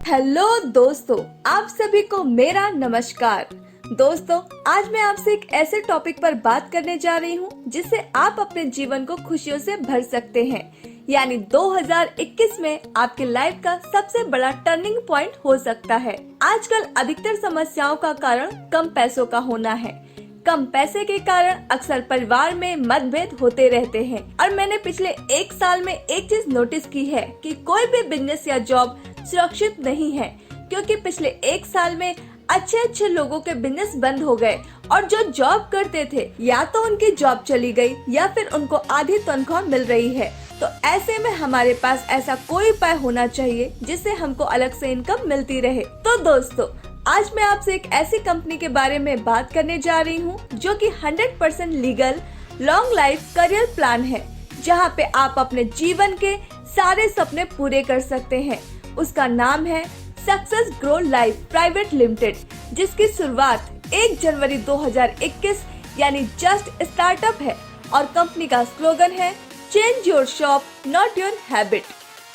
Hello दोस्तों, आप सभी को मेरा नमस्कार। दोस्तों, आज मैं आपसे एक ऐसे टॉपिक पर बात करने जा रही हूँ जिससे आप अपने जीवन को खुशियों से भर सकते हैं। यानी 2021 में आपके लाइफ का सबसे बड़ा टर्निंग पॉइंट हो सकता है। आजकल अधिकतर समस्याओं का कारण कम पैसों का होना है। कम पैसे के कारण अक्सर परिवार में मतभेद होते रहते हैं और मैंने पिछले एक साल में एक चीज नोटिस की है कि कोई भी बिजनेस या जॉब सुरक्षित नहीं है, क्योंकि पिछले एक साल में अच्छे लोगों के बिजनेस बंद हो गए और जो जॉब करते थे या तो उनकी जॉब चली गई या फिर उनको आधी तनख्वाह मिल रही है। तो ऐसे में हमारे पास ऐसा कोई उपाय होना चाहिए जिससे हमको अलग से इनकम मिलती रहे। तो दोस्तों, आज मैं आपसे एक ऐसी कंपनी के बारे में बात करने जा रही हूँ जो कि 100% legal long life career plan है, जहाँ पे आप अपने जीवन के सारे सपने पूरे कर सकते हैं। उसका नाम है success grow life private limited, जिसकी शुरुआत 1 जनवरी 2021 यानी जस्ट स्टार्टअप है और कंपनी का स्लोगन है change your shop not your habit.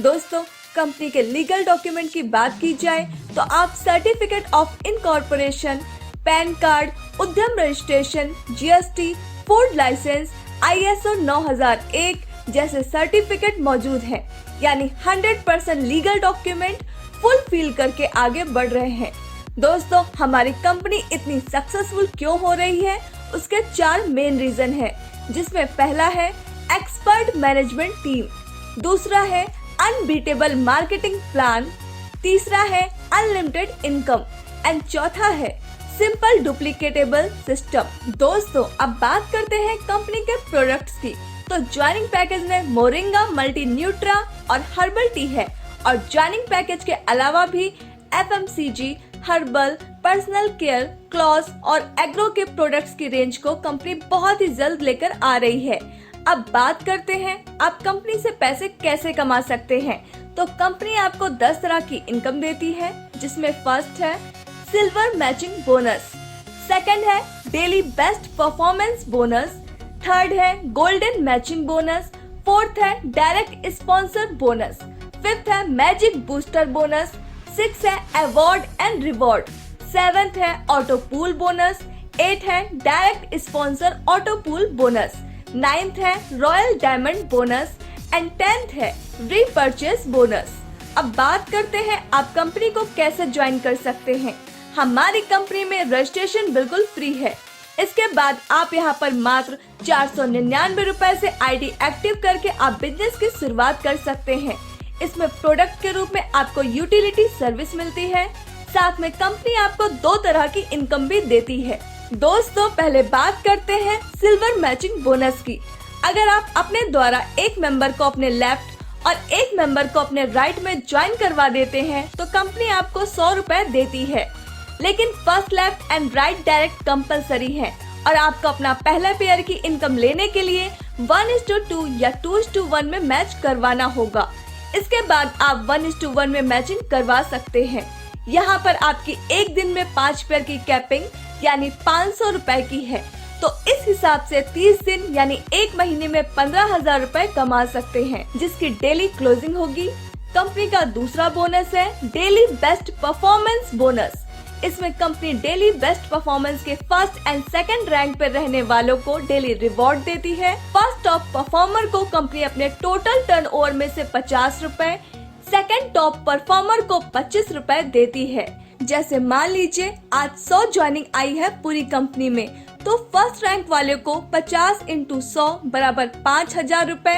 दोस्तों, कंपनी के लीगल डॉक्यूमेंट की बात की जाए तो आप certificate of incorporation, pan card, Udyam registration, GST, food licence, ISO 9001 जैसे सर्टिफिकेट मौजूद हैं। यानी 100% लीगल डॉक्यूमेंट फुलफिल करके आगे बढ़ रहे हैं। दोस्तों, हमारी कंपनी इतनी सक्सेसफुल क्यों हो रही है, उसके 4 मेन रीजन है, जिसमें पहला है एक्सपर्ट मैनेजमेंट टीम, दूसरा है अनबीटेबल मार्केटिंग प्लान, तीसरा है अनलिमिटेड इनकम एंड चौथा है सिंपल डुप्लीकेटेबल सिस्टम। दोस्तों, अब बात करते हैं कंपनी के प्रोडक्ट्स की। तो ज्वाइनिंग पैकेज में मोरिंगा, मल्टी न्यूट्रा और हर्बल टी है और ज्वाइनिंग पैकेज के अलावा भी FMCG, herbal, personal care, cloth और एग्रो के प्रोडक्ट्स की रेंज को कंपनी बहुत ही जल्द लेकर आ रही है। अब बात करते हैं आप कंपनी से पैसे कैसे कमा सकते हैं। तो कंपनी आपको 10 तरह की इनकम देती है, जिसमें फर्स्ट है सिल्वर मैचिंग बोनस, सेकंड है daily best performance bonus, third है गोल्डन मैचिंग बोनस, फोर्थ है डायरेक्ट स्पॉन्सर बोनस, फिफ्थ है मैजिक बूस्टर बोनस, सिक्स है अवार्ड एंड रिवॉर्ड, सेवेंथ है ऑटो पूल बोनस, एट है direct sponsor auto pool bonus, ninth है royal diamond bonus and 10th है repurchase bonus. अब बात करते हैं आप कंपनी को कैसे ज्वाइन कर सकते हैं। हमारी कंपनी में रजिस्ट्रेशन बिल्कुल फ्री है। इसके बाद आप यहाँ पर मात्र 499 रुपए से ID एक्टिव करके आप बिजनेस की शुरुआत कर सकते हैं। इसमें प्रोडक्ट के रूप में आपको यूटिलिटी सर्विस मिलती है, साथ में कंपनी आपको 2 तरह की इनकम भी देती है। दोस्तों, पहले बात करते हैं सिल्वर मैचिंग बोनस की। अगर आप अपने द्वारा एक मेंबर को अपने लेफ्ट और एक मेंबर को अपने राइट में ज्वाइन करवा देते हैं तो कंपनी आपको 100 रुपए देती है, लेकिन first, left and right direct compulsory है और आपको अपना पहला पेयर की इनकम लेने के लिए 1:2 या 2:1 में मैच करवाना होगा। इसके बाद आप 1:1 में मैचिंग करवा सकते हैं। यहाँ पर आपकी एक दिन में 5 पेयर की कैपिंग यानी 500 रुपए की है, तो इस हिसाब से 30 दिन यानी 1 महीने में 15,000 रुपए कमा सकते हैं, जिसकी डेली क्लोजिंग होगी। कंपनी का दूसरा बोनस है डेली बेस्ट परफॉर्मेंस बोनस। इसमें कंपनी डेली बेस्ट परफॉर्मेंस के फर्स्ट एंड सेकंड रैंक पर रहने वालों को डेली रिवॉर्ड देती है। फर्स्ट टॉप परफॉर्मर को कंपनी अपने टोटल टर्नओवर में से 50 रुपए, सेकंड टॉप परफॉर्मर को 25 रुपए देती है। जैसे मान लीजिए आज 100 ज्वाइनिंग आई है पूरी कंपनी में, तो फर्स्ट रैंक वाले को 50 × 100 बराबर 5,000 रुपए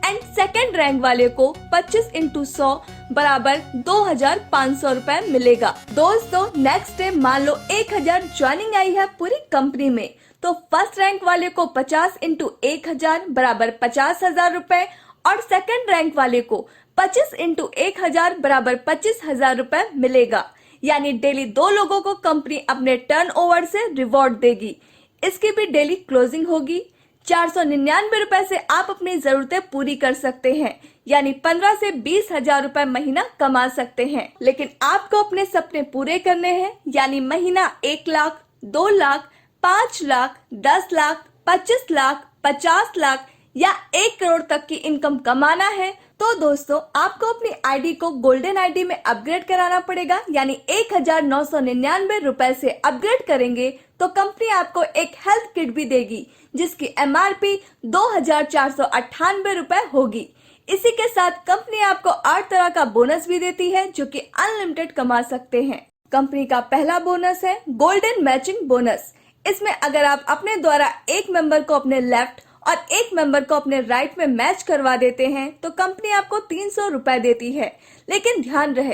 एंड सेकंड रैंक वाले को 25 × 100 बराबर 2,500 रुपए मिलेगा। दोस्तों, नेक्स्ट डे मान लो 1,000 ज्वाइनिंग आई है पूरी कंपनी में, तो फर्स्ट रैंक वाले को 50 × 1,000 बराबर 50,000 रुपए और सेकंड रैंक वाले को 25 × 1,000 बराबर 25,000 रुपए मिलेगा। यानी डेली 2 लोगों को कंपनी अपने टर्नओवर से रिवॉर्ड देगी। इसकी भी डेली क्लोजिंग होगी। 499 रुपए से आप अपनी जरूरतें पूरी कर सकते हैं, यानी 15 से 20,000 रुपए महीना कमा सकते हैं। लेकिन आपको अपने सपने पूरे करने हैं, यानी महीना 1 लाख, 2 लाख, 5 लाख, 10 लाख, 25 लाख, 50 लाख या 1 करोड़ तक की इनकम कमाना है, तो दोस्तों आपको अपनी आईडी को गोल्डन आईडी में अपग्रेड कराना पड़ेगा, यानी 1999 रुपए से अपग्रेड करेंगे तो कंपनी आपको एक हेल्थ किट भी देगी जिसकी MRP 2498 रुपए होगी। इसी के साथ कंपनी आपको 8 तरह का बोनस भी देती है जो कि अनलिमिटेड कमा सकते हैं। कंपनी का पहला बोनस है गोल्डन मैचिंग बोनस। इसमें अगर आप अपने द्वारा एक मेंबर को अपने लेफ्ट और एक मेंबर को अपने राइट में मैच करवा देते हैं तो कंपनी आपको 300 रुपए देती है। लेकिन ध्यान रहे,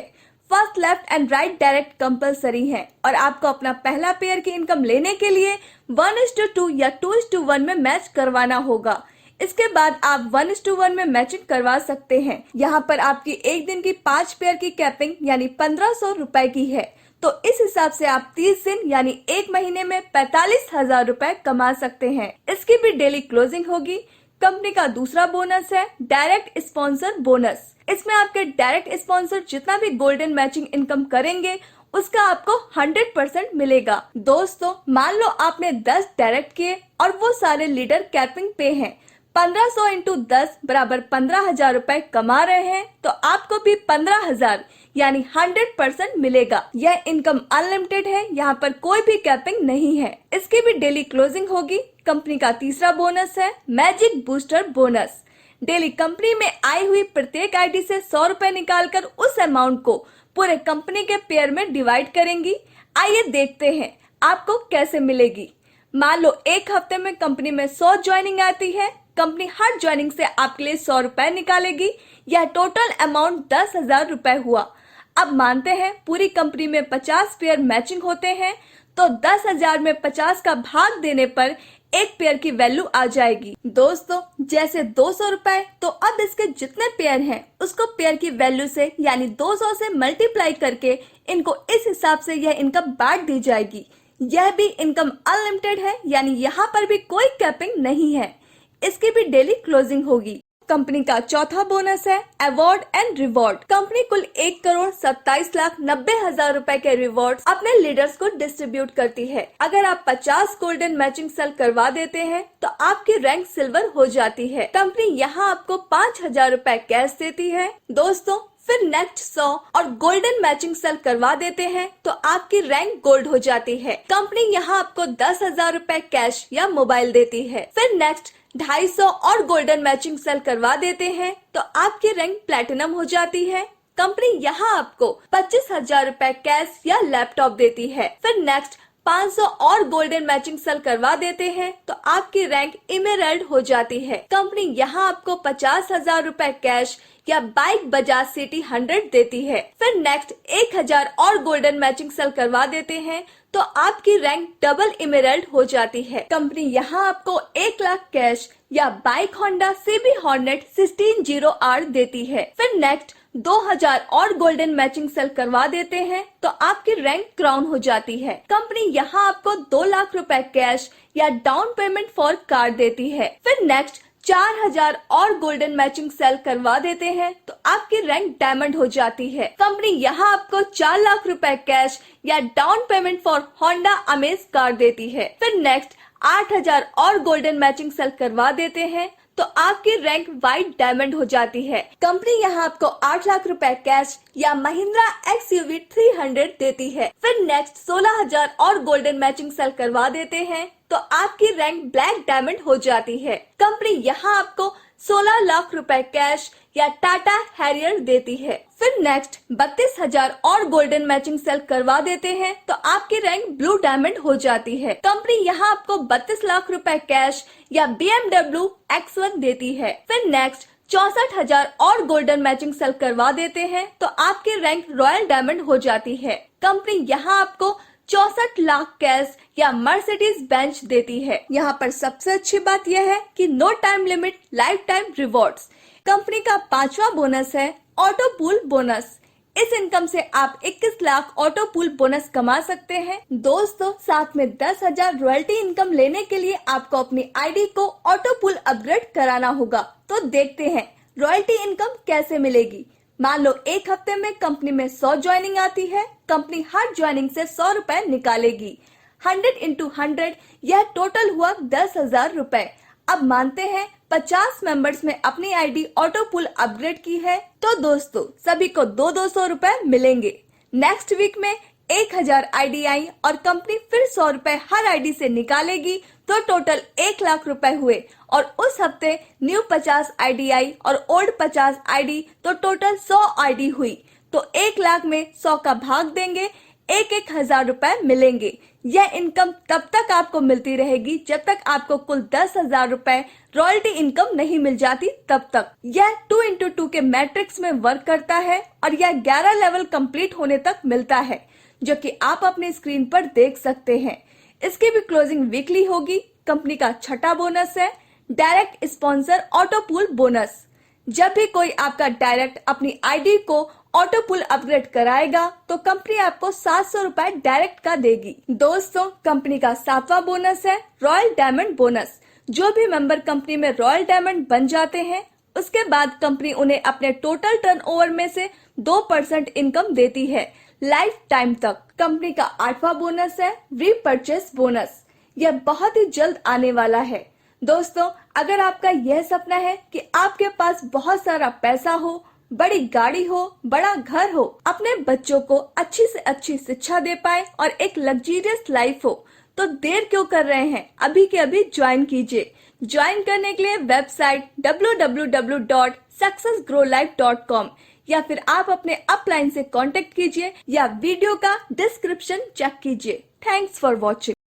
first, left and right direct compulsory है और आपको अपना पहला पेयर की इनकम लेने के लिए 1:2 या 2:1 में मैच करवाना होगा। इसके बाद आप 1:1 में मैचिंग करवा सकते हैं। यहाँ पर आपकी एक दिन की 5 पेयर की कैपिंग यानी 1500 रुपए की है। तो इस हिसाब से आप 30 दिन यानी एक महीने में 45,000 रुपए कमा सकते हैं। इसकी भी डेली क्लोजिंग होगी। कंपनी का दूसरा बोनस है डायरेक्ट स्पॉन्सर बोनस। इसमें आपके डायरेक्ट स्पॉन्सर जितना भी गोल्डन मैचिंग इनकम करेंगे उसका आपको 100% मिलेगा। दोस्तों मान लो आपने 10 डायरेक्ट किए और वो सारे लीडर कैपिंग पे हैं, 1500 इंटू 10 बराबर 15,000 रुपए कमा रहे हैं तो आपको भी 15,000 यानी 100% मिलेगा। यह इनकम अनलिमिटेड है, यहाँ पर कोई भी कैपिंग नहीं है। इसकी भी डेली क्लोजिंग होगी। कंपनी का तीसरा बोनस है magic booster bonus. Daily company में आई हुई प्रत्येक आईडी से 100 रुपए निकालकर उस अमाउंट को पूरे कंपनी के पेयर में डिवाइड करेंगी। आइए देखते हैं आपको कैसे मिलेगी। मान लो एक हफ्ते में कंपनी में 100 ज्वाइनिंग आती है, कंपनी हर ज्वाइनिंग से आपके लिए 100 रुपए निकालेगी। यह टोटल अमाउंट 10,000 रुपए हुआ। अब मानते हैं पूरी कंपनी में 50 पेयर मैचिंग होते हैं तो 10,000 में 50 का भाग देने पर एक पेयर की वैल्यू आ जाएगी। दोस्तों जैसे 200 रुपए, तो अब इसके जितने पेयर हैं उसको पेयर की वैल्यू से यानी 200 से मल्टीप्लाई करके इनको इस हिसाब से यह इनकम बांट दी जाएगी। यह भी इनकम अनलिमिटेड है, यानी यहाँ पर भी कोई कैपिंग नहीं है। इसकी भी डेली क्लोजिंग होगी। कंपनी का चौथा बोनस है अवार्ड एंड रिवॉर्ड। कंपनी कुल 1,27,90,000 रुपए के रिवॉर्ड अपने लीडर्स को डिस्ट्रीब्यूट करती है। अगर आप 50 गोल्डन मैचिंग सेल करवा देते हैं तो आपकी रैंक सिल्वर हो जाती है। कंपनी यहाँ आपको 5,000 रुपए कैश देती है। दोस्तों फिर नेक्स्ट 100 और गोल्डन मैचिंग सेल करवा देते हैं तो आपकी रैंक गोल्ड हो जाती है। कंपनी यहाँ आपको 10,000 रुपए कैश या मोबाइल देती है। फिर नेक्स्ट 250 और गोल्डन मैचिंग सेल करवा देते हैं तो आपकी रैंक प्लेटिनम हो जाती है। कंपनी यहाँ आपको 25,000 रुपए कैश या लैपटॉप देती है। फिर नेक्स्ट 500 और गोल्डन मैचिंग सेल करवा देते हैं तो आपकी रैंक इमेरल्ड हो जाती है। कंपनी यहाँ आपको 50,000 रुपए कैश या बाइक बजाज सिटी 100 देती है। फिर नेक्स्ट 1,000 और गोल्डन मैचिंग सेल करवा देते हैं तो आपकी रैंक डबल इमेरल्ड हो जाती है। कंपनी यहाँ आपको 1 लाख कैश या bike Honda CB hornet 16-0R देती है। फिर नेक्स्ट 2,000 और गोल्डन मैचिंग सेल करवा देते हैं तो आपकी रैंक क्राउन हो जाती है। कंपनी यहाँ आपको 2 लाख रुपए कैश या डाउन पेमेंट फॉर कार देती है। फिर नेक्स्ट 4,000 और गोल्डन मैचिंग सेल करवा देते हैं तो आपकी रैंक डायमंड हो जाती है। कंपनी यहाँ आपको 4 लाख रुपए कैश या down payment for Honda amaze car देती है। फिर नेक्स्ट 8,000 और गोल्डन मैचिंग सेल करवा देते हैं तो आपकी रैंक व्हाइट डायमंड हो जाती है। कंपनी यहाँ आपको 8 लाख रुपए कैश या महिंद्रा XUV 300 देती है। फिर नेक्स्ट 16,000 और गोल्डन मैचिंग सेल करवा देते हैं तो आपकी रैंक ब्लैक डायमंड हो जाती है। कंपनी यहाँ आपको 16 लाख रुपए कैश या टाटा हैरियर देती है। फिर नेक्स्ट 32,000 और गोल्डन मैचिंग सेल करवा देते हैं तो आपकी रैंक ब्लू डायमंड हो जाती है। कंपनी यहाँ आपको 32 लाख रुपए कैश या BMW X1 देती है। फिर नेक्स्ट 64,000 और गोल्डन मैचिंग सेल करवा देते हैं तो आपकी रैंक रॉयल डायमंड हो जाती है। कंपनी यहाँ आपको 64 लाख कैश या मर्सिडीज बेंच देती है। यहाँ पर सबसे अच्छी बात यह है कि no time limit, lifetime rewards. Company का 5वां बोनस है ऑटो पूल बोनस। इस इनकम से आप 21 लाख ऑटो पूल बोनस कमा सकते हैं। दोस्तों साथ में 10,000 रॉयल्टी इनकम लेने के लिए आपको अपनी आईडी को ऑटो पूल अपग्रेड कराना होगा। तो देखते हैं रॉयल्टी इनकम कैसे मिलेगी। मान लो एक हफ्ते में कंपनी में 100 ज्वाइनिंग आती है, कंपनी हर ज्वाइनिंग से 100 रुपए निकालेगी। 100 × 100 यह टोटल हुआ 10,000 रुपए। अब मानते हैं 50 मेंबर्स में अपनी आईडी ऑटो पुल अपग्रेड की है तो दोस्तों सभी को 200 रुपए मिलेंगे। नेक्स्ट वीक में 1000 आईडी आई और कंपनी फिर 100 रुपए हर आईडी से निकालेगी तो टोटल 1 लाख रुपए हुए। और उस हफ्ते न्यू 50 आईडी आई और ओल्ड 50 आईडी तो टोटल 100 आईडी हुई। तो 1 लाख में 100 का भाग देंगे, 1,000 रुपए मिलेंगे। यह इनकम तब तक आपको मिलती रहेगी जब तक आपको कुल 10,000 रुपए रॉयल्टी इनकम नहीं मिल जाती तब तक। यह 2x2 के मैट्रिक्स में वर्क करता है और यह 11 लेवल कंप्लीट होने तक मिलता है, जो कि आप अपने स्क्रीन पर देख सकते हैं। इसकी भी क्लोजिंग वीकली होगी। कंपनी का छठा बोनस है direct sponsor auto pool bonus. जब भी कोई आपका डायरेक्ट अपनी आईडी को ऑटो पुल अपग्रेड कराएगा तो कंपनी आपको 700 रुपए डायरेक्ट का देगी। दोस्तों कंपनी का 7वां बोनस है रॉयल डायमंड बोनस। जो भी मेंबर कंपनी में रॉयल डायमंड बन जाते हैं उसके बाद कंपनी उन्हें अपने टोटल टर्नओवर में से 2% इनकम देती है लाइफ टाइम तक। कंपनी का 8वां बोनस है रीपरचेस बोनस। यह बहुत ही जल्द आने वाला है। दोस्तों अगर आपका यह सपना है कि आपके पास बहुत सारा पैसा हो, बड़ी गाड़ी हो, बड़ा घर हो, अपने बच्चों को अच्छी से अच्छी शिक्षा दे पाए और एक लग्जरियस लाइफ हो, तो देर क्यों कर रहे हैं? अभी के अभी ज्वाइन कीजिए। ज्वाइन करने के लिए वेबसाइट www.successgrowlife.com या फिर आप अपने अपलाइन से कांटेक्ट कीजिए या वीडियो का डिस्क्रिप्शन चेक कीजिए। Thanks for watching.